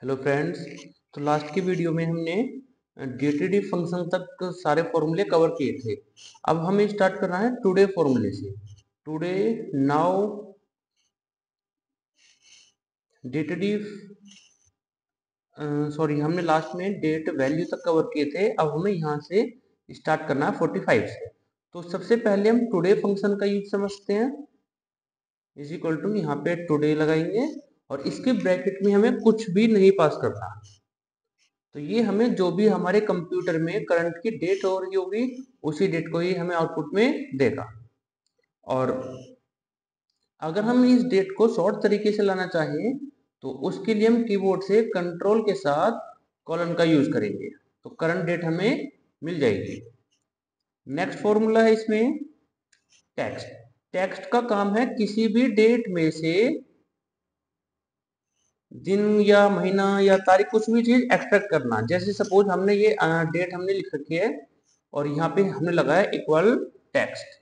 Hello friends. तो last की video में हमने डेटेटिव फंक्शन तक सारे फॉर्मूले कवर किए थे। अब हमें स्टार्ट करना है टुडे फॉर्मूले से। टुडे नाउ डेटेटिव सॉरी, हमने लास्ट में डेट वैल्यू तक कवर किए थे। अब हमें यहाँ से स्टार्ट करना है 45 से। तो सबसे पहले हम टुडे फंक्शन का यूज समझते हैं। इज इक्वल टू यहाँ पे टुडे लगाएंगे और इसके ब्रैकेट में हमें कुछ भी नहीं पास करना। तो ये हमें जो भी हमारे कंप्यूटर में करंट की डेट हो रही होगी उसी डेट को ही हमें आउटपुट में देगा। और अगर हम इस डेट को शॉर्ट तरीके से लाना चाहें तो उसके लिए हम कीबोर्ड से कंट्रोल के साथ कॉलन का यूज करेंगे तो करंट डेट हमें मिल जाएगी। नेक्स्ट फॉर्मूला है इसमें टेक्स्ट। टेक्स्ट का काम है किसी भी डेट में से दिन या महीना या तारीख कुछ भी चीज एक्सट्रैक्ट करना। जैसे सपोज हमने ये डेट हमने लिख रखी है और यहाँ पे हमने लगाया इक्वल टेक्स्ट।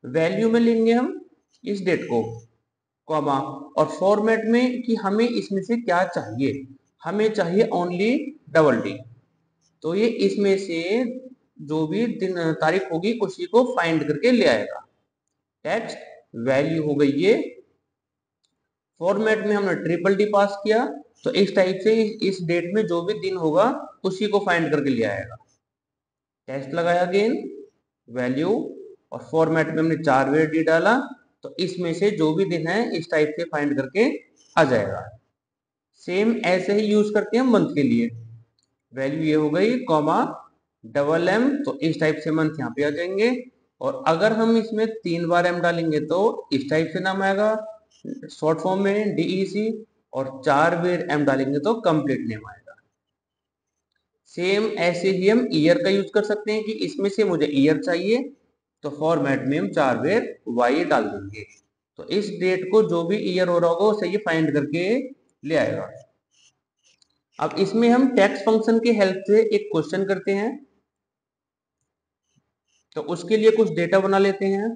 वैल्यू में लेंगे हम इस डेट को कॉमा और फॉर्मेट में कि हमें इसमें से क्या चाहिए। हमें चाहिए ओनली डबल डी। तो ये इसमें से जो भी दिन तारीख होगी उसी को फाइंड करके ले आएगा। टेक्स्ट वैल्यू हो गई ये। फॉर्मेट में हमने ट्रिपल डी पास किया तो इस टाइप से इस डेट में जो भी दिन होगा उसी को फाइंड करके ले आएगा। टेक्स्ट लगाया अगेन वैल्यू और फॉर्मेट में हमने 4 वेर डी डाला तो इसमें से जो भी दिन है इस टाइप से फाइंड करके आ जाएगा। सेम ऐसे ही यूज करते हैं मंथ के लिए। वैल्यू ये हो गई कॉमा डबल एम तो इस टाइप से मंथ यहाँ पे आ जाएंगे। और अगर हम इसमें 3 बार एम डालेंगे तो इस टाइप से नाम आएगा शॉर्ट फॉर्म में डीईसी। और 4 बार एम डालेंगे तो कंप्लीट नेम आएगा। सेम ऐसे ही हम ईयर का यूज कर सकते हैं कि इसमें से मुझे ईयर चाहिए तो फॉर्मेट में हम 4 बार वाई डाल देंगे तो इस डेट को जो भी ईयर हो रहा होगा उसे ये फाइंड करके ले आएगा। अब इसमें हम टेक्स्ट फंक्शन की हेल्प से एक क्वेश्चन करते हैं तो उसके लिए कुछ डेटा बना लेते हैं।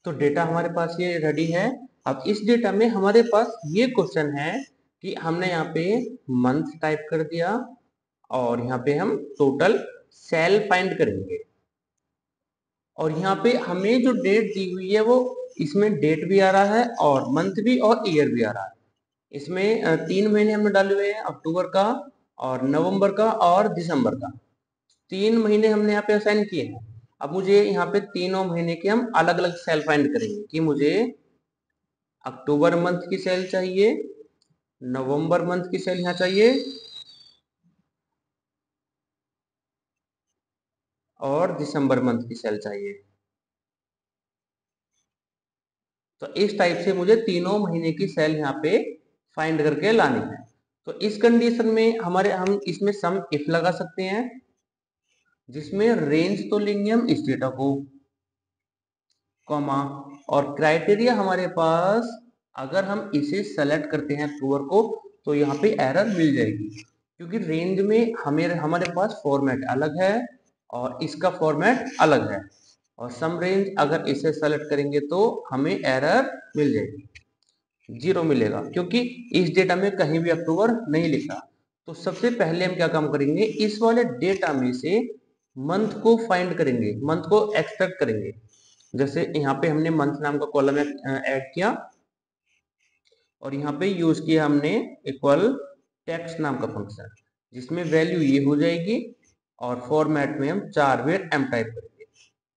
तो डेटा हमारे पास ये रेडी है। अब इस डेटा में हमारे पास ये क्वेश्चन है कि हमने यहाँ पे मंथ टाइप कर दिया और यहाँ पे हम टोटल सेल फाइंड करेंगे। और यहाँ पे हमें जो डेट दी हुई है वो इसमें डेट भी आ रहा है और मंथ भी और ईयर भी आ रहा है। इसमें 3 महीने हमने डाले हुए हैं अक्टूबर का और नवंबर का और दिसंबर का। 3 महीने हमने यहाँ पे असाइन किए हैं। अब मुझे यहाँ पे तीनों महीने के हम अलग अलग सेल फाइंड करेंगे कि मुझे अक्टूबर मंथ की सेल चाहिए, नवंबर मंथ की सेल यहाँ चाहिए और दिसंबर मंथ की सेल चाहिए। तो इस टाइप से मुझे तीनों महीने की सेल यहाँ पे फाइंड करके लानी है। तो इस कंडीशन में हम इसमें सम इफ लगा सकते हैं जिसमें रेंज तो लेंगे हम इस डेटा को कॉमा और क्राइटेरिया हमारे पास अगर हम इसे सेलेक्ट करते हैं अक्टूबर को तो यहाँ पे एरर मिल जाएगी क्योंकि रेंज में हमारे पास फॉर्मेट अलग है और इसका फॉर्मेट अलग है। और सम रेंज अगर इसे सेलेक्ट करेंगे तो हमें एरर मिल जाएगी, 0 मिलेगा क्योंकि इस डेटा में कहीं भी अक्टूबर नहीं लिखा। तो सबसे पहले हम क्या काम करेंगे इस वाले डेटा में से मंथ को फाइंड करेंगे, मंथ को एक्सट्रैक्ट करेंगे। जैसे यहाँ पे हमने मंथ नाम का कॉलम ऐड किया और यहाँ पे यूज किया हमने इक्वल टेक्स्ट नाम का फंक्शन जिसमें वैल्यू ये हो जाएगी और फॉर्मेट में हम 4 बार एम टाइप करेंगे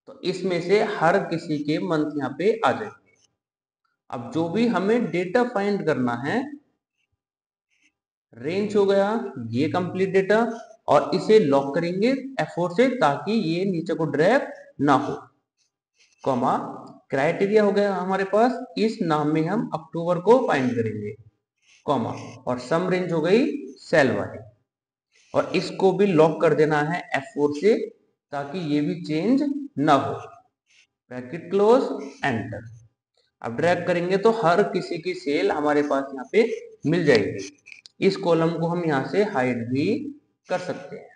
तो इसमें से हर किसी के मंथ यहाँ पे आ जाएंगे। अब जो भी हमें डेटा फाइंड करना है रेंज हो गया ये कंप्लीट डेटा और इसे लॉक करेंगे F4 से ताकि ये नीचे को ड्रैग ना हो कॉमा क्राइटेरिया हो गया हमारे पास इस नाम में हम अक्टूबर को फाइंड करेंगे कॉमा और सम रेंज हो गई सेल वाली और इसको भी लॉक कर देना है F4 से ताकि ये भी चेंज ना हो। Bracket close enter. अब ड्रैग करेंगे तो हर किसी की सेल हमारे पास यहाँ पे मिल जाएगी। इस कॉलम को हम यहाँ से हाइड भी कर सकते हैं।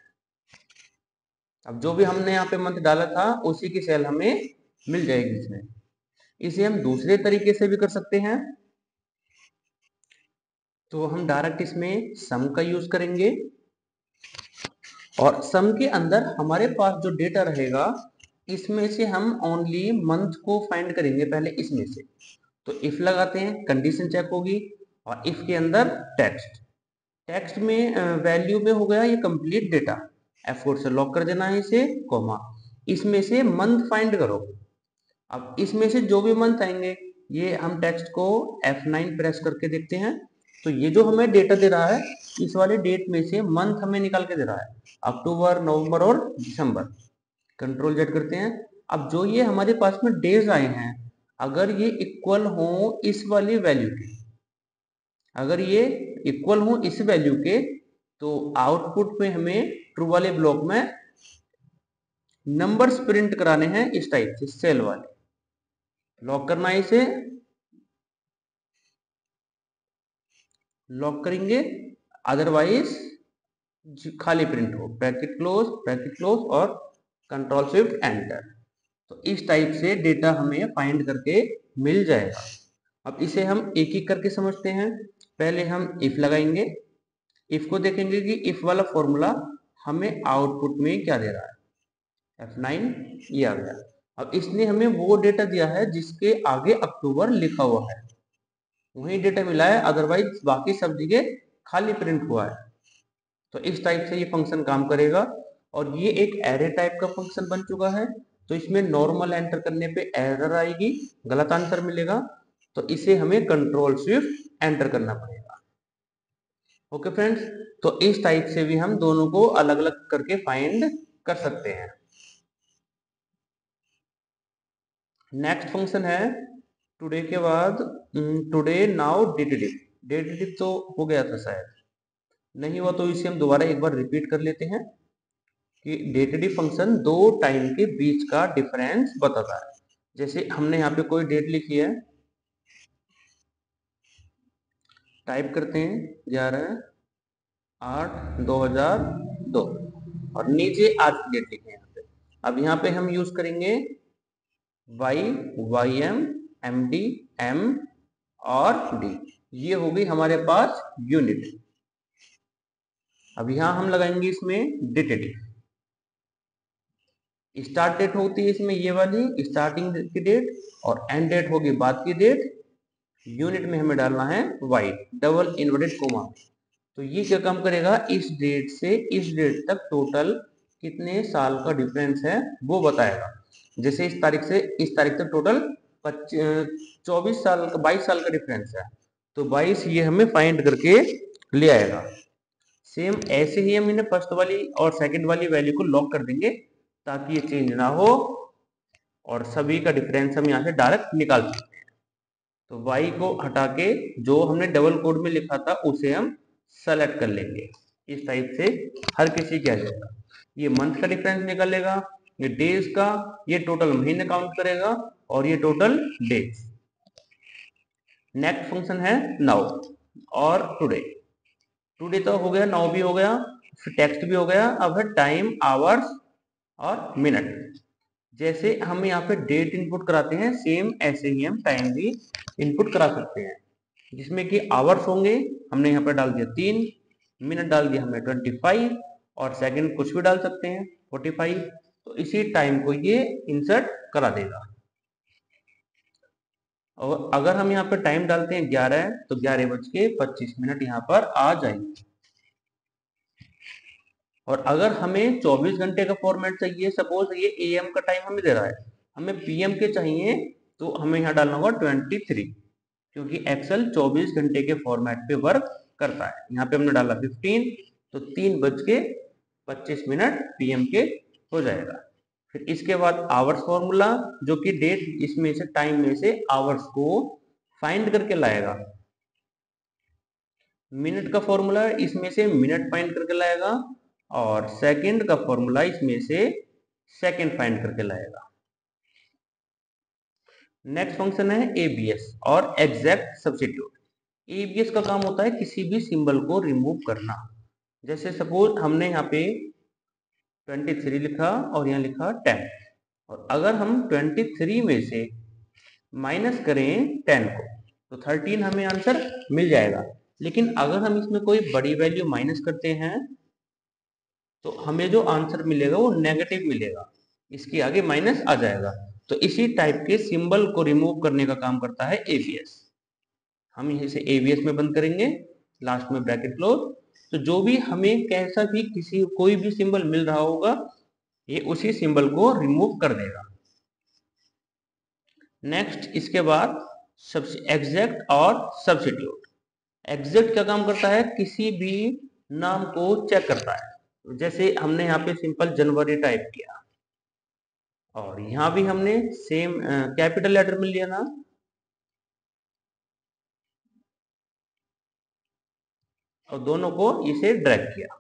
अब जो भी हमने यहाँ पे मंथ डाला था उसी की सेल हमें मिल जाएगी इसमें। इसे हम दूसरे तरीके से भी कर सकते हैं, तो हम डायरेक्ट इसमें सम का यूज करेंगे और सम के अंदर हमारे पास जो डेटा रहेगा इसमें से हम ओनली मंथ को फाइंड करेंगे पहले इसमें से। तो इफ लगाते हैं, कंडीशन चेक होगी और इफ के अंदर टेक्स्ट, टेक्स्ट में वैल्यू में हो गया ये कंप्लीट डेटा, F4 से लॉक कर देना है इसे, कॉमा, इसमें से मंथ फाइंड करो। अब इसमें से जो भी मंथ आएंगे ये हम टेक्स्ट को F9 प्रेस करके देखते हैं, तो ये जो हमें डेटा दे रहा है इस वाले डेट में से मंथ हमें निकाल के दे रहा है, अक्टूबर, नवंबर और दिसंबर। कंट्रोल जेड करते हैं। अब जो ये हमारे पास में डेज आए हैं, अगर ये इक्वल हो इस वाली वैल्यू के, अगर ये इक्वल हो इस वैल्यू के, तो आउटपुट में हमें ट्रू वाले ब्लॉक में नंबर्स प्रिंट कराने हैं इस टाइप से, सेल वाले, लॉक करना है इसे, लॉक करेंगे, अदरवाइज खाली प्रिंट हो, ब्रैकेट क्लोज और कंट्रोल शिफ्ट एंटर। तो इस टाइप से डेटा हमें फाइंड करके मिल जाएगा। अब इसे हम एक एक करके समझते हैं। पहले हम इफ लगाएंगे, इफ को देखेंगे कि इफ वाला फॉर्मूला हमें आउटपुट में क्या दे रहा है, F9 ये आ गया। अब इसने हमें वो डेटा दिया है जिसके आगे अक्टूबर लिखा हुआ है, वही डेटा मिला है, अदरवाइज बाकी सब जगह खाली प्रिंट हुआ है। तो इस टाइप से ये फंक्शन काम करेगा और ये एक एरे टाइप का फंक्शन बन चुका है। तो इसमें नॉर्मल एंटर करने पे एरर आएगी, गलत आंसर मिलेगा, तो इसे हमें कंट्रोल शिफ्ट एंटर करना पड़ेगा। ओके फ्रेंड्स, तो इस टाइप से भी हम दोनों को अलग अलग करके फाइंड कर सकते हैं। नेक्स्ट फंक्शन है टुडे के बाद, टुडे नाउ डेटिव। डेटिव तो हो गया था शायद, नहीं हुआ तो इसे हम दोबारा एक बार रिपीट कर लेते हैं कि डेटिव फंक्शन दो टाइम के बीच का डिफरेंस बताता है। जैसे हमने यहाँ पे कोई डेट लिखी है, टाइप करते हैं 11/8/2002 और नीचे आज की डेट लिखे यहाँ पे। अब यहाँ पे हम यूज करेंगे YM, MD, M और D, ये हो गई हमारे पास यूनिट। अब यहां हम लगाएंगे इसमें डेटेटिव, स्टार्ट डेट होती है इसमें ये वाली स्टार्टिंग की डेट और एंड डेट होगी बाद की डेट। यूनिट में हमें डालना है Y, डबल इन्वर्टेड कोमा। तो ये क्या काम करेगा, इस डेट से इस डेट तक टोटल कितने साल का डिफरेंस है वो बताएगा। जैसे इस तारीख से इस तारीख तक टोटल 24 साल का 22 साल का डिफरेंस है, तो 22 ये हमें फाइंड करके ले आएगा। सेम ऐसे ही हम इन्हें फर्स्ट वाली और सेकंड वाली वैल्यू को लॉक कर देंगे ताकि ये चेंज ना हो और सभी का डिफरेंस हम यहाँ से डायरेक्ट निकाल सकते हैं। तो y को हटा के जो हमने डबल कोड में लिखा था उसे हम सेलेक्ट कर लेंगे। इस टाइप से हर किसी क्या जाएगा, ये मंथ का डिफरेंस निकालेगा, ये डेज का, ये टोटल महीने काउंट करेगा और ये टोटल डेज। नेक्स्ट फंक्शन है नाउ और टुडे। टुडे तो हो गया, नाउ भी हो गया, फिर टेक्स्ट भी हो गया, अब है टाइम, आवर्स और मिनट। जैसे हम यहाँ पे डेट इनपुट कराते हैं सेम ऐसे ही हम टाइम भी इनपुट करा सकते हैं, जिसमें कि आवर्स होंगे, हमने यहाँ पे डाल दिया 3, मिनट डाल दिया हमने 25 और सेकंड कुछ भी डाल सकते हैं 45। तो इसी टाइम को ये इंसर्ट करा देगा। और अगर हम यहाँ पे टाइम डालते हैं 11 तो 11:25 यहाँ पर आ जाएंगे। और अगर हमें 24 घंटे का फॉर्मेट चाहिए, सपोज ये AM का टाइम हमें दे रहा है, हमें PM के चाहिए, तो हमें यहाँ डालना होगा 23, क्योंकि एक्सेल 24 घंटे के फॉर्मेट पे वर्क करता है। यहाँ पे हमने डाला 15, तो 3:25 PM के हो जाएगा। फिर इसके बाद आवर्स फॉर्मूला, जो कि डेट इसमें से टाइम में से आवर्स को फाइंड करके लाएगा। मिनट का फॉर्मूला इसमें से मिनट फाइंड करके लाएगा और सेकंड का फॉर्मूला इसमें से सेकंड फाइंड करके लाएगा। नेक्स्ट फंक्शन है ABS और एग्जैक्ट सब्स्टिट्यूट। ABS का काम होता है किसी भी सिंबल को रिमूव करना। जैसे सपोज हमने यहाँ पे 23 लिखा और यहाँ लिखा 10, और अगर हम 23 में से माइनस करें 10 को तो 13 हमें आंसर मिल जाएगा। लेकिन अगर हम इसमें कोई बड़ी वैल्यू माइनस करते हैं तो हमें जो आंसर मिलेगा वो नेगेटिव मिलेगा, इसके आगे माइनस आ जाएगा। तो इसी टाइप के सिंबल को रिमूव करने का काम करता है एवीएस। हम यहीं से एवीएस में बंद करेंगे, लास्ट में ब्रैकेट क्लोज। तो जो भी हमें कैसा भी किसी कोई भी सिंबल मिल रहा होगा ये उसी सिंबल को रिमूव कर देगा। नेक्स्ट इसके बाद एग्जैक्ट और सब्स्टिट्यूट। एग्जैक्ट क्या काम करता है, किसी भी नाम को चेक करता है। जैसे हमने यहाँ पे सिंपल जनवरी टाइप किया और यहाँ भी हमने सेम कैपिटल लेटर में लिया नाम, और दोनों को इसे ड्रैग किया।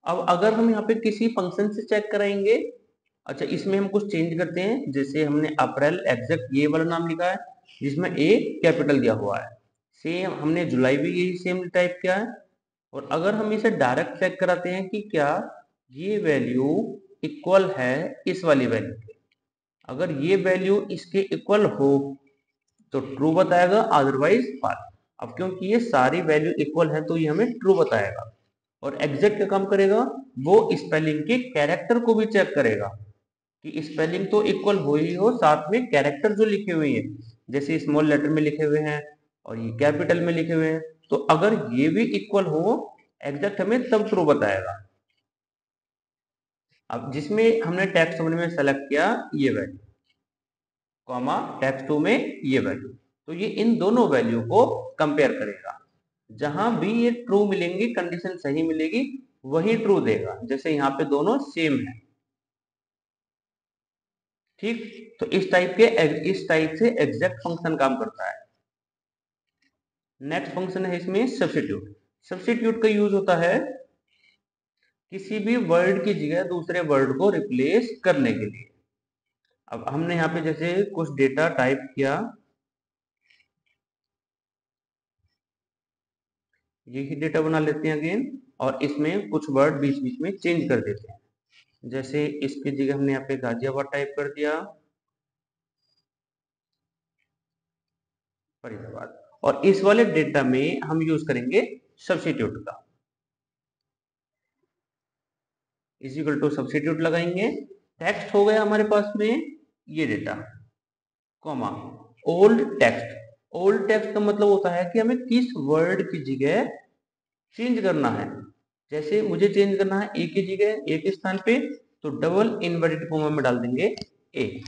अब अगर हम यहाँ पे किसी फंक्शन से चेक कराएंगे, अच्छा इसमें हम कुछ चेंज करते हैं। जैसे हमने अप्रैल एग्जैक्ट ये वाला नाम लिखा है जिसमें ए कैपिटल दिया हुआ है, सेम हमने जुलाई भी यही सेम टाइप किया है। और अगर हम इसे डायरेक्ट चेक कराते हैं कि क्या ये वैल्यू इक्वल है इस वाली वैल्यू के, अगर ये वैल्यू इसके इक्वल हो तो ट्रू बताएगा, अदरवाइज फॉल्स। अब क्योंकि ये सारी वैल्यू इक्वल है तो ये हमें ट्रू बताएगा। और एग्जैक्ट क्या काम करेगा, वो स्पेलिंग के कैरेक्टर को भी चेक करेगा कि स्पेलिंग तो इक्वल हो ही हो, साथ में कैरेक्टर जो लिखे हुए हैं जैसे स्मॉल लेटर में लिखे हुए हैं और ये कैपिटल में लिखे हुए हैं, तो अगर ये भी इक्वल हो एग्जैक्ट हमें तब ट्रू बताएगा। अब जिसमें हमने टेक्स्ट 1 में सेलेक्ट किया ये वैल्यू, कॉमा टेक्स्ट 2 में ये वैल्यू, तो ये इन दोनों वैल्यू को कंपेयर करेगा। जहां भी ये ट्रू मिलेंगी, कंडीशन सही मिलेगी, वही ट्रू देगा। जैसे यहाँ पे दोनों सेम है, ठीक। तो इस टाइप से एग्जैक्ट फंक्शन काम करता है। नेक्स्ट फंक्शन है इसमें सब्स्टिट्यूट। सब्स्टिट्यूट का यूज होता है किसी भी वर्ड की जगह दूसरे वर्ड को रिप्लेस करने के लिए। अब हमने यहाँ पे जैसे कुछ डेटा टाइप किया, यही डेटा बना लेते हैं अगेन, और इसमें कुछ वर्ड बीच बीच में चेंज कर देते हैं। जैसे इसकी जगह हमने यहाँ पे गाजियाबाद टाइप कर दिया, फरीदाबाद। और इस वाले डेटा में हम यूज करेंगे सब्स्टिट्यूट का, इज इक्वल टू सब्स्टिट्यूट लगाएंगे। टेक्स्ट हो गया हमारे पास में ये data, comma old text. Old text का मतलब होता है कि हमें किस वर्ड की जगह चेंज करना है। जैसे मुझे चेंज करना है ए की जगह, ए के स्थान पे, तो डबल इन्वर्टेड कॉमा में डाल देंगे ए,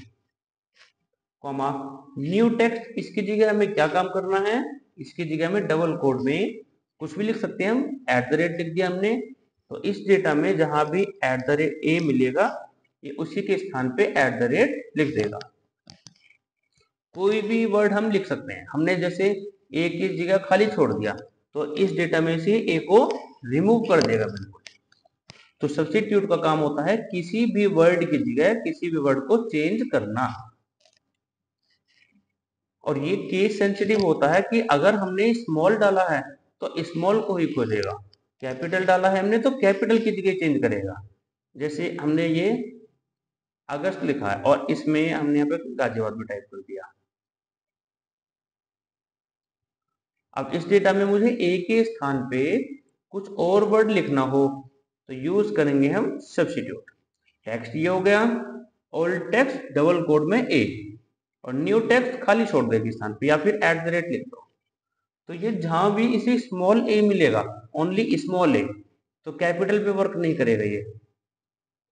कॉमा न्यू टेक्स्ट। इसकी जगह हमें क्या काम करना है, इसकी जगह में डबल कोड में कुछ भी लिख सकते हैं हम, एट द रेट लिख दिया हमने। तो इस डेटा में जहां भी एट द रेट ए मिलेगा ये उसी के स्थान पे एट द रेट लिख देगा। कोई भी वर्ड हम लिख सकते हैं, हमने जैसे ए की जगह खाली छोड़ दिया तो इस डेटा में से ए को रिमूव कर देगा बिल्कुल। तो सब्स्टिट्यूट का काम होता है किसी भी वर्ड की जगह किसी भी वर्ड को चेंज करना। और ये केस सेंसिटिव होता है कि अगर हमने स्मॉल डाला है तो स्मॉल को ही खोजेगा, कैपिटल डाला है हमने तो कैपिटल की जगह चेंज करेगा। जैसे हमने ये अगस्त लिखा है और इसमें हमने यहाँ पे गाजियाबाद में टाइप कर दिया। अब इस डेटा में मुझे ए के स्थान पे कुछ और वर्ड लिखना हो तो यूज करेंगे हम सब्स्टिट्यूट। टेक्स्ट ये हो गया, ओल्ड टेक्स्ट डबल कोड में ए, और न्यू टेक्स्ट खाली छोड़ देगी स्थान पे, या फिर एट द रेट लिख दो। तो ये जहां भी इसे स्मॉल ए मिलेगा, ओनली स्मॉल ए, तो कैपिटल पे वर्क नहीं करेगा ये,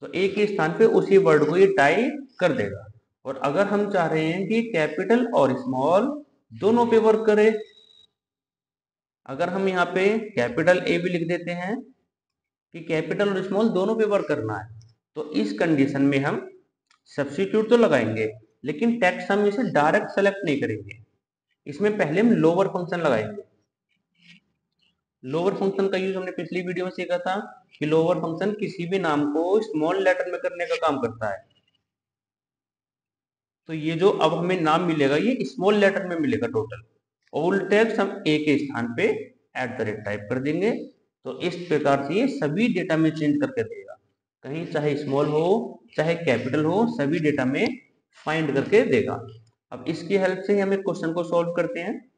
तो ए के स्थान पे उसी वर्ड को ये टाइप कर देगा। और अगर हम चाह रहे हैं कि कैपिटल और स्मॉल दोनों पे वर्क करे, अगर हम यहाँ पे कैपिटल ए भी लिख देते हैं कि कैपिटल और स्मॉल दोनों पे वर्क करना है, तो इस कंडीशन में हम सब्स्टिट्यूट तो लगाएंगे लेकिन टेक्स्ट हम इसे डायरेक्ट सेलेक्ट नहीं करेंगे। इसमें पहले हम लोअर फंक्शन लगाएंगे। लोअर फंक्शन का यूज हमने पिछली वीडियो में सीखा था कि लोअर फंक्शन किसी भी नाम को स्मॉल लेटर में करने का काम करता है। तो ये जो अब हमें नाम मिलेगा ये स्मॉल लेटर में मिलेगा टोटल। ओल्ड टेक्स्ट हम ए के स्थान पे @ टाइप कर देंगे, तो इस प्रकार से ये सभी डेटा में चेंज करके देगा, कहीं चाहे स्मॉल हो चाहे कैपिटल हो, सभी डेटा में फाइंड करके देगा। अब इसकी हेल्प से हम एक क्वेश्चन को सॉल्व करते हैं।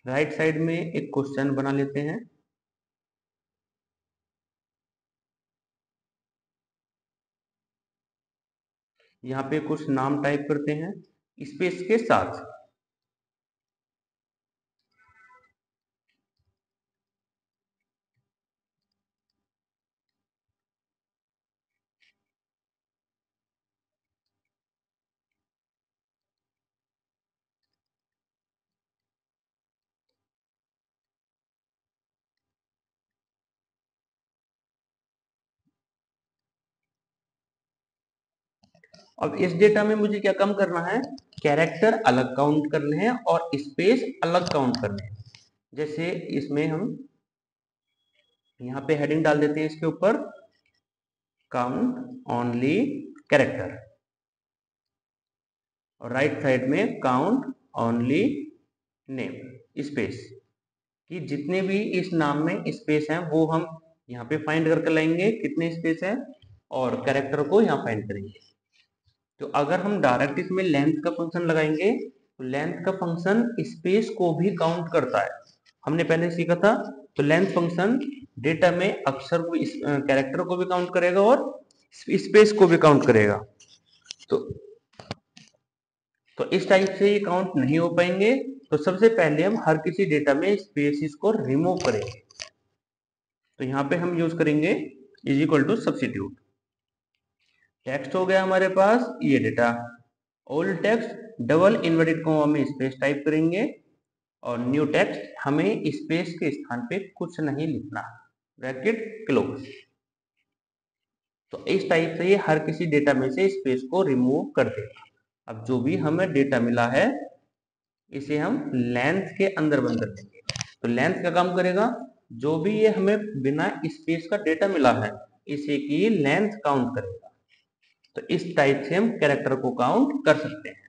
राइट साइड में एक क्वेश्चन बना लेते हैं। यहाँ पे कुछ नाम टाइप करते हैं स्पेस के साथ। अब इस डेटा में मुझे क्या कम करना है, कैरेक्टर अलग काउंट करने हैं और स्पेस अलग काउंट करने हैं। जैसे इसमें हम यहाँ पे हेडिंग डाल देते हैं इसके ऊपर काउंट ओनली कैरेक्टर, और राइट साइड में काउंट ओनली नेम स्पेस, कि जितने भी इस नाम में स्पेस हैं वो हम यहाँ पे फाइंड करके लाएंगे कितने स्पेस है, और कैरेक्टर को यहाँ फाइंड करेंगे। तो अगर हम डायरेक्ट इसमें लेंथ का फंक्शन लगाएंगे तो लेंथ का फंक्शन स्पेस को भी काउंट करता है, हमने पहले सीखा था। तो लेंथ फंक्शन डेटा में अक्षर को कैरेक्टर को भी काउंट करेगा और स्पेस को भी काउंट करेगा। तो इस टाइप से ये काउंट नहीं हो पाएंगे। तो सबसे पहले हम हर किसी डेटा में स्पेसिस को रिमूव करेंगे। तो यहाँ पे हम यूज करेंगे = सब्स्टिट्यूट। टेक्स्ट हो गया हमारे पास ये data, old text double inverted comma में स्पेस टाइप करेंगे, और न्यू टेक्स्ट हमें स्पेस के स्थान पे कुछ नहीं लिखना, ब्रैकेट क्लोज। तो इस टाइप से ये हर किसी डेटा में से स्पेस को रिमूव कर देगा। अब जो भी हमें डेटा मिला है इसे हम लेंथ के अंदर बंद कर देंगे। तो लेंथ का काम करेगा, जो भी ये हमें बिना स्पेस का डेटा मिला है इसे की लेंथ काउंट करेगा। तो इस टाइप से हम कैरेक्टर को काउंट कर सकते हैं।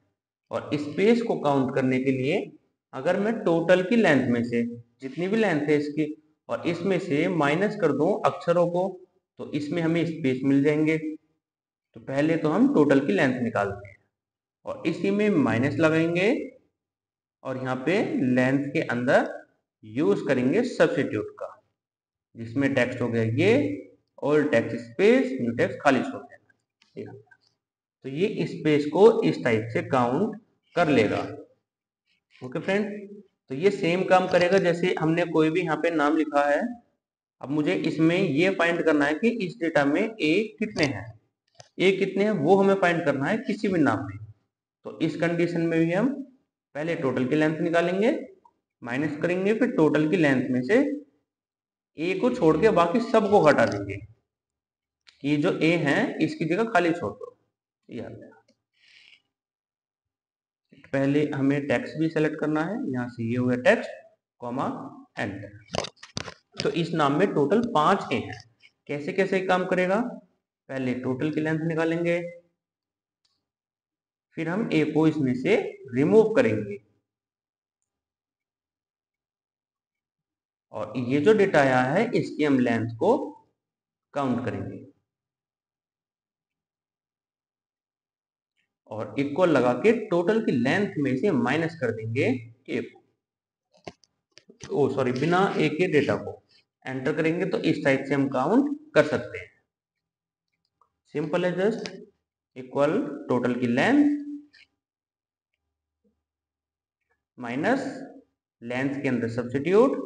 और स्पेस को काउंट करने के लिए अगर मैं टोटल की लेंथ में से जितनी भी लेंथ है इसकी और इसमें से माइनस कर दूं अक्षरों को, तो इसमें हमें स्पेस मिल जाएंगे। तो पहले तो हम टोटल की लेंथ निकालते हैं और इसी में माइनस लगाएंगे, और यहाँ पे लेंथ के अंदर यूज करेंगे सब्स्टिट्यूट का, जिसमें टेक्स्ट हो गया ये, old text space, new text खाली छोड़ देना। तो ये स्पेस को इस टाइप से काउंट कर लेगा। ओके फ्रेंड, तो ये सेम काम करेगा जैसे हमने कोई भी यहाँ पे नाम लिखा है। अब मुझे इसमें ये फाइंड करना है कि इस डेटा में ए कितने हैं, ए कितने हैं वो हमें फाइंड करना है किसी भी नाम में। तो इस कंडीशन में भी हम पहले टोटल की लेंथ निकालेंगे, माइनस करेंगे, फिर टोटल की लेंथ में से ए को छोड़ के बाकी सबको हटा देंगे, कि जो ए है इसकी जगह खाली छोड़ दो। पहले हमें टेक्स्ट भी सेलेक्ट करना है, यहाँ से ये हुआ टेक्स्ट कॉमा एंटर। तो इस नाम में टोटल 5 ए हैं। कैसे कैसे काम करेगा, पहले टोटल की लेंथ निकालेंगे, फिर हम ए को इसमें से रिमूव करेंगे, और ये जो डेटा आया है इसकी हम लेंथ को काउंट करेंगे और इक्वल लगा के टोटल की लेंथ में से माइनस कर देंगे ए को, बिना ए के डेटा को एंटर करेंगे। तो इस टाइप से हम काउंट कर सकते हैं। सिंपल है, जस्ट इक्वल टोटल की लेंथ माइनस लेंथ के अंदर सब्स्टिट्यूट,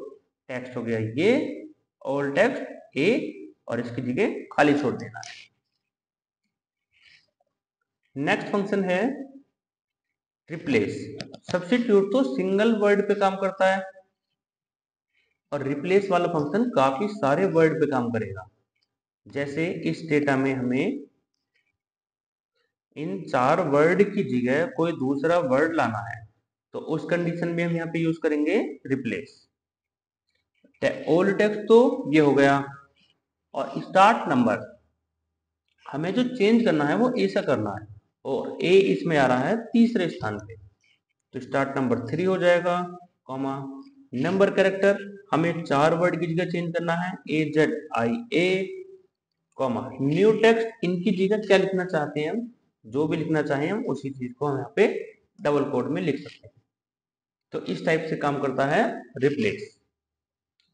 टेक्स्ट हो गया ये, ओल्ड टेक्स्ट ए, और इसकी जगह खाली छोड़ देना है। नेक्स्ट फंक्शन है रिप्लेस। सब्स्टिट्यूट तो सिंगल वर्ड पे काम करता है और रिप्लेस वाला फंक्शन काफी सारे वर्ड पे काम करेगा। जैसे इस डेटा में हमें इन 4 वर्ड की जगह कोई दूसरा वर्ड लाना है, तो उस कंडीशन में हम यहाँ पे यूज करेंगे रिप्लेस। ओल्ड टेक्स्ट तो ये हो गया, और स्टार्ट नंबर हमें जो चेंज करना है वो ऐसा करना है, और ए इसमें आ रहा है तीसरे स्थान पे, तो स्टार्ट नंबर 3 हो जाएगा, कॉमा नंबर कैरेक्टर हमें 4 वर्ड की जगह चेंज करना है, AZIA, कॉमा न्यू टेक्स्ट, इनकी जगह क्या लिखना चाहते हैं हम, जो भी लिखना चाहें हम उसी चीज को हम यहाँ पे डबल कोड में लिख सकते हैं। तो इस टाइप से काम करता है रिप्लेस।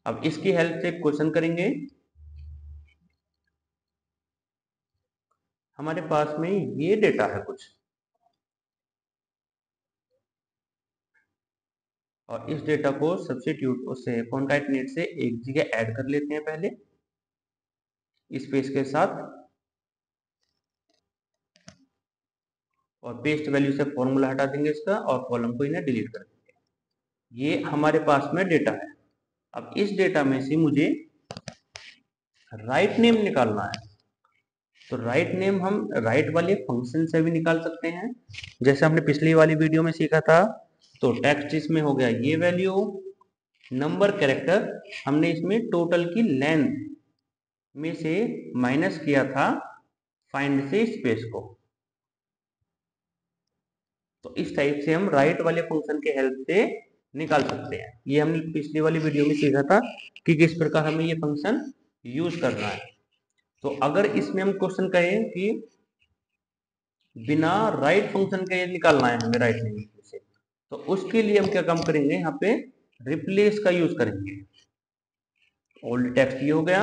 अब इसकी हेल्प से क्वेश्चन करेंगे। हमारे पास में ये डेटा है कुछ, और इस डेटा को सब्स्टिट्यूट उससे कॉन्कैटिनेट से एक जगह ऐड कर लेते हैं पहले स्पेस के साथ, और पेस्ट वैल्यू से फॉर्मूला हटा देंगे इसका, और कॉलम को इन्हें डिलीट कर देंगे। ये हमारे पास में डेटा है। अब इस डेटा में से मुझे राइट नेम निकालना है, तो राइट नेम हम राइट वाले फंक्शन से भी निकाल सकते हैं, जैसे हमने पिछली वाली वीडियो में सीखा था। तो टेक्स्ट इसमें हो गया ये वैल्यू, नंबर कैरेक्टर हमने इसमें टोटल की लेंथ में से माइनस किया था फाइंड से स्पेस को। तो इस टाइप से हम राइट वाले फंक्शन के हेल्प से निकाल सकते हैं। ये हमने पिछली वाली वीडियो में सीखा था कि किस प्रकार हमें ये फंक्शन यूज करना है। तो अगर इसमें हम क्वेश्चन कहें कि बिना राइट फंक्शन के ये निकालना है हमें राइट नेम से, तो उसके लिए हम क्या काम करेंगे, यहाँ पे रिप्लेस का यूज करेंगे। ओल्ड टेक्स्ट ये हो गया,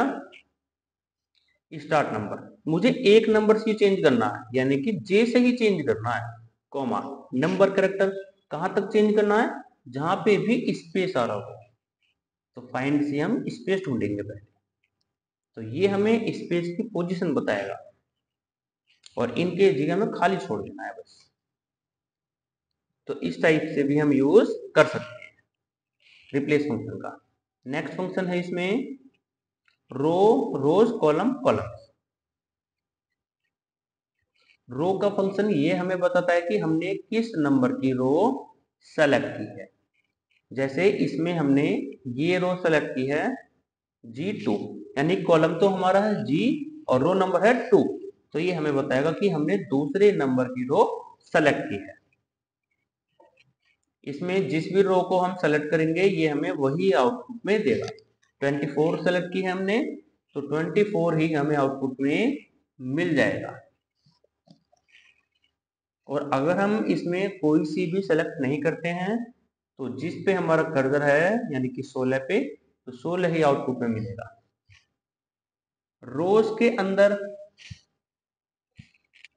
स्टार्ट नंबर मुझे एक नंबर से चेंज करना है, यानी कि जे से ही चेंज करना है, कॉमा नंबर कैरेक्टर कहां तक चेंज करना है, जहां पे भी स्पेस आ रहा हो। तो फाइंड से हम स्पेस ढूंढेंगे पहले, तो ये हमें स्पेस की पोजीशन बताएगा, और इनके जगह में खाली छोड़ देना है बस। तो इस टाइप से भी हम यूज कर सकते हैं रिप्लेस फंक्शन का। नेक्स्ट फंक्शन है इसमें रो, रोज, कॉलम, कॉलम। रो का फंक्शन ये हमें बताता है कि हमने किस नंबर की रो सेलेक्ट की है। जैसे इसमें हमने ये रो सेलेक्ट की है G2, यानी कॉलम तो हमारा है G और रो नंबर है 2, तो ये हमें बताएगा कि हमने दूसरे नंबर की रो सेलेक्ट की है। इसमें जिस भी रो को हम सेलेक्ट करेंगे ये हमें वही आउटपुट में देगा। 24 सेलेक्ट की है हमने, तो 24 ही हमें आउटपुट में मिल जाएगा। और अगर हम इसमें कोई सी भी सेलेक्ट नहीं करते हैं, तो जिस पे हमारा कर्सर है यानी कि 16 पे, तो 16 ही आउटपुट में मिलेगा। रोज के अंदर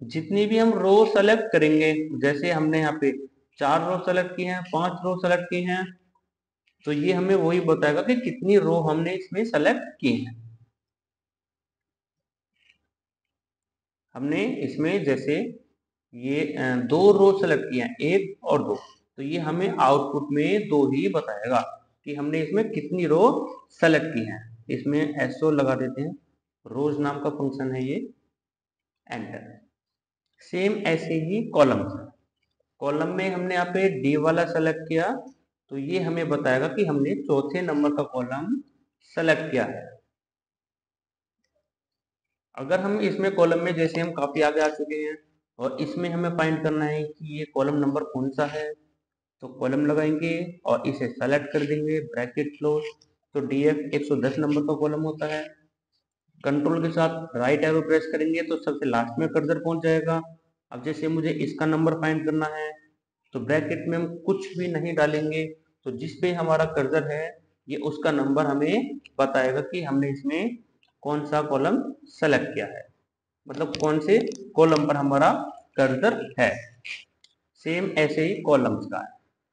जितनी भी हम रो सेलेक्ट करेंगे, जैसे हमने यहाँ पे 4 रो सेलेक्ट की हैं, 5 रो सेलेक्ट की हैं, तो ये हमें वही बताएगा कि कितनी रो हमने इसमें सेलेक्ट की हैं। हमने इसमें जैसे ये 2 रो सेलेक्ट किया है, 1 और 2, तो ये हमें आउटपुट में 2 ही बताएगा कि हमने इसमें कितनी रो सेलेक्ट की है। इसमें एसओ लगा देते हैं, रोज नाम का फंक्शन है ये, एंटर। सेम ऐसे ही कॉलम, कॉलम में हमने यहाँ पे डी वाला सेलेक्ट किया, तो ये हमें बताएगा कि हमने चौथे नंबर का कॉलम सेलेक्ट किया है। अगर हम इसमें कॉलम में जैसे हम काफी आगे आ चुके हैं और इसमें हमें फाइंड करना है कि ये कॉलम नंबर कौन सा है, तो कॉलम लगाएंगे और इसे सेलेक्ट कर देंगे, ब्रैकेट क्लोज। तो DF 110 नंबर का कॉलम होता है। कंट्रोल के साथ राइट एरो प्रेस करेंगे तो सबसे लास्ट में कर्सर पहुंच जाएगा। अब जैसे मुझे इसका नंबर फाइंड करना है, तो ब्रैकेट में हम कुछ भी नहीं डालेंगे, तो जिस पे हमारा कर्सर है ये उसका नंबर हमें बताएगा कि हमने इसमें कौन सा कॉलम सेलेक्ट किया है, मतलब कौन से कॉलम पर हमारा कर्सर है। सेम ऐसे ही कॉलम्स का है,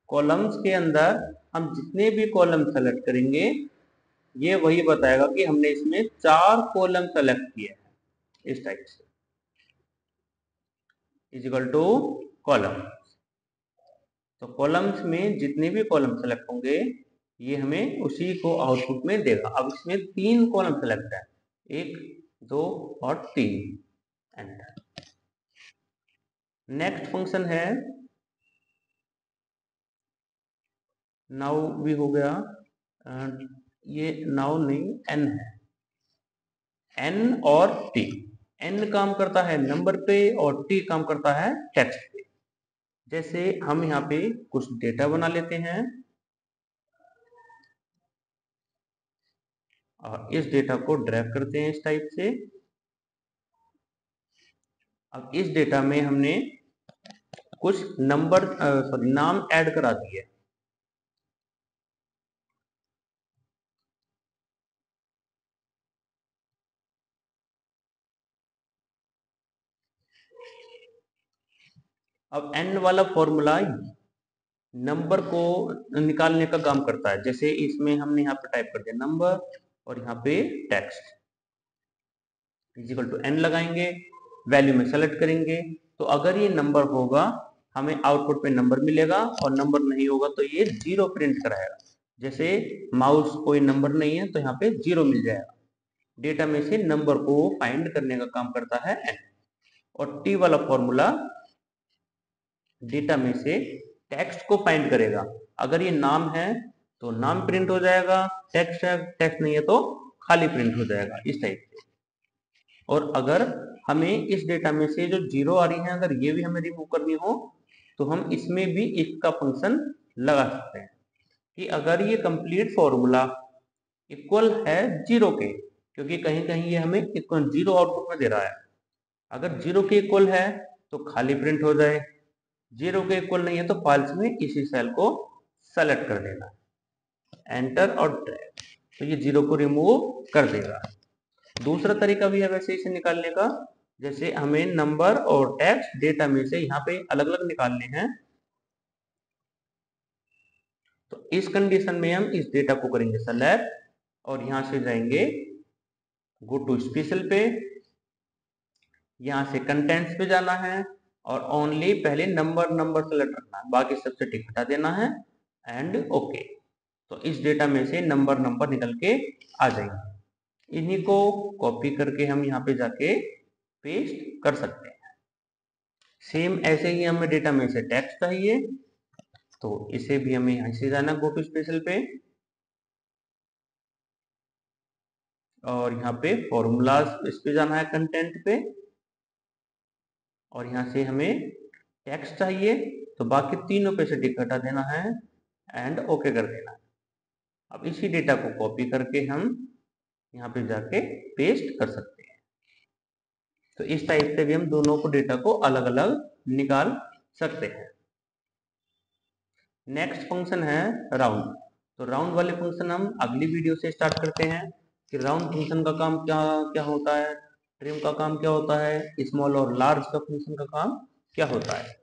कॉलम्स के अंदर हम जितने भी कॉलम सेलेक्ट करेंगे ये वही बताएगा कि हमने इसमें 4 कॉलम सेलेक्ट किए हैं, इस टाइप से इज इक्वल टू कॉलम। तो कॉलम्स में जितने भी कॉलम सेलेक्ट होंगे ये हमें उसी को आउटपुट में देगा। अब इसमें 3 कॉलम सेलेक्ट है, 1, 2 और 3, एंटर। नेक्स्ट फंक्शन है नाउ भी हो गया, ये नाउ नहीं एन है, एन और टी। n काम करता है नंबर पे और t काम करता है टेक्स्ट पे। जैसे हम यहाँ पे कुछ डेटा बना लेते हैं और इस डेटा को ड्रैग करते हैं इस टाइप से। अब इस डेटा में हमने कुछ नंबर नाम ऐड करा दिए। अब n वाला फॉर्मूला नंबर को निकालने का काम करता है। जैसे इसमें हमने यहाँ पे टाइप कर दिया नंबर और यहाँ पे टेक्स्ट इजिकल टू n लगाएंगे, वैल्यू में सेलेक्ट करेंगे। तो अगर ये नंबर होगा हमें आउटपुट पे नंबर मिलेगा और नंबर नहीं होगा तो ये 0 प्रिंट कराएगा। जैसे माउस कोई नंबर नहीं है तो यहाँ पे 0 मिल जाएगा। डेटा में से नंबर को फाइंड करने का काम करता है n। और t वाला फॉर्मूला डेटा में से टेक्स्ट को फाइंड करेगा। अगर ये नाम है तो नाम प्रिंट हो जाएगा, टेक्स्ट है टेक्स्ट नहीं है तो खाली प्रिंट हो जाएगा इस टाइप से। और अगर हमें इस डेटा में से जो 0 आ रही है अगर ये भी हमें रिमूव करनी हो तो हम इसमें भी इफ का फंक्शन लगा सकते हैं कि अगर ये कंप्लीट फॉर्मूला इक्वल है 0 के, क्योंकि कहीं कहीं ये हमें इक्वल 0 आउटपुट में दे रहा है। अगर 0 के इक्वल है तो खाली प्रिंट हो जाए, 0 के इक्वल नहीं है तो फॉल्स में इसी सेल को सेलेक्ट कर देना, एंटर और ड्रैग, तो ये 0 को रिमूव कर देगा। दूसरा तरीका भी है वैसे इसे निकालने का। जैसे हमें नंबर और टेक्स्ट डेटा में से यहाँ पे अलग अलग निकालने हैं तो इस कंडीशन में हम इस डेटा को करेंगे सेलेक्ट और यहाँ से जाएंगे गो टू स्पेशल पे, यहाँ से कंटेंट्स पे जाना है और ओनली पहले नंबर सेलेक्ट रखना है, बाकी सबसे टिक हटा देना है एंड ओके। तो इस डेटा में से नंबर निकल के आ जाएंगे। इन्हीं को कॉपी करके हम यहाँ पे जाके पेस्ट कर सकते हैं। सेम ऐसे ही हमें डेटा में से टेक्स्ट चाहिए तो इसे भी हमें यहाँ से जाना गो टू स्पेशल पे और यहाँ पे फॉर्मूलाज इस पे जाना है कंटेंट पे और यहाँ से हमें टेक्स्ट चाहिए तो बाकी तीनों पे से टिक हटा देना है एंड ओके कर देना है। अब इसी डेटा को कॉपी करके हम यहाँ पे जाके पेस्ट कर सकते हैं। तो इस टाइप से भी हम दोनों को डेटा को अलग अलग निकाल सकते हैं। नेक्स्ट फंक्शन है राउंड। तो राउंड वाले फंक्शन हम अगली वीडियो से स्टार्ट करते हैं कि राउंड फंक्शन का काम क्या क्या होता है, ट्रिम का काम क्या होता है, स्मॉल और लार्ज का फंक्शन का काम क्या होता है।